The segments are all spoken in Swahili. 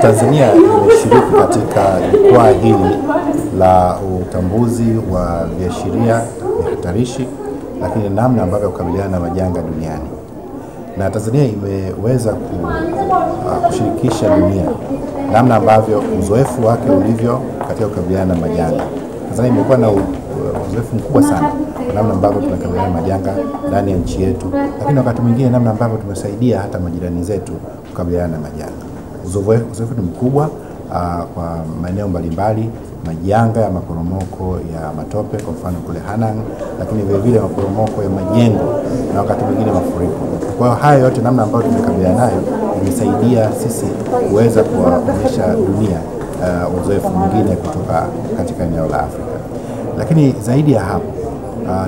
Tanzania imeshiriki katika jukwaa hili la utambuzi wa viashiria vya hatarishi, lakini namna ambavyo kukabiliana na majanga duniani. Na Tanzania imeweza kushirikisha dunia namna ambavyo uzoefu wake ulivyo katika kukabiliana na majanga. Tanzania imekuwa na uzoefu mkubwa sana namna ambavyo tunakabiliana na majanga ndani ya nchi yetu, lakini wakati mwingine namna ambavyo tumesaidia hata majirani zetu kukabiliana na majanga. Uzoefu ni mkubwa kwa maeneo mbalimbali, majanga ya maporomoko ya matope kwa mfano kule Hanang, lakini vile vile maporomoko ya majengo na wakati mwingine mafuriko. Kwa hiyo haya yote namna ambayo tumekabiliana nayo imesaidia sisi kuweza kuwaonyesha dunia uzoefu mwingine kutoka katika eneo la Afrika. Lakini zaidi ya hapo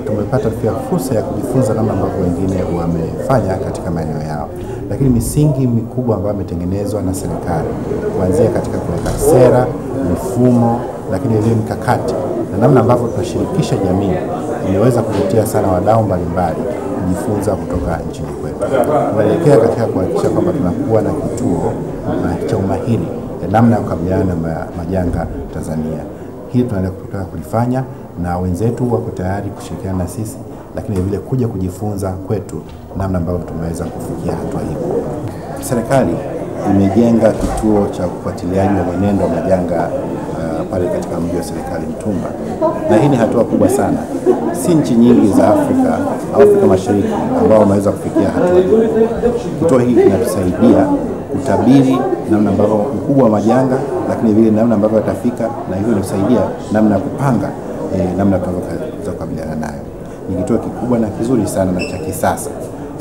tumepata pia fursa ya kujifunza namna ambavyo wengine wamefanya katika maeneo yao. Lakini misingi mikubwa ambayo imetengenezwa na serikali kuanzia katika kuweka sera, mifumo, lakini vile mikakati na namna ambavyo tunashirikisha jamii imeweza kuvutia sana wadau mbalimbali kujifunza kutoka nchini kwetu. Tunaelekea katika kuhakikisha kwamba tunakuwa na kituo cha umahiri namna ya kukabiliana na majanga Tanzania. Hili tunataka kulifanya na wenzetu wako tayari kushirikiana na sisi, lakini vile kuja kujifunza kwetu namna ambavyo tumeweza kufikia hatua hii. Serikali imejenga kituo cha kufuatiliaji wa mwenendo wa majanga pale katika mji wa serikali Mtumba, na hii ni hatua kubwa sana. Si nchi nyingi za Afrika au Afrika Mashariki ambao wameweza kufikia hatua hii. Kituo hiki kinatusaidia kutabiri namna ambavyo ukubwa wa majanga, lakini vile namna ambavyo yatafika, na hivyo inasaidia namna ya kupanga namna tunaweza kukabiliana nayo. Ni kituo kikubwa na kizuri sana na cha kisasa.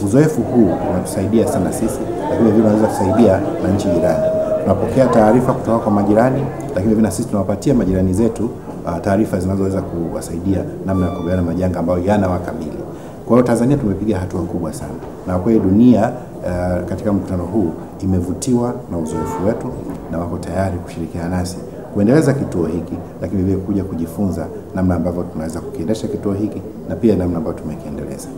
Uzoefu huu unatusaidia sana sisi, lakini vile unaweza kusaidia na nchi jirani. Tunapokea taarifa kutoka kwa majirani, lakini vile sisi tunawapatia majirani zetu taarifa zinazoweza kuwasaidia namna ya kukabiliana na majanga ambayo yanawakabili. Kwa hiyo Tanzania tumepiga hatua kubwa sana, na kwa hiyo dunia katika mkutano huu imevutiwa na uzoefu wetu na wako tayari kushirikiana nasi kuendeleza kituo hiki, lakini vile kuja kujifunza namna ambavyo tunaweza kukiendesha kituo hiki na pia namna ambavyo tumekiendeleza.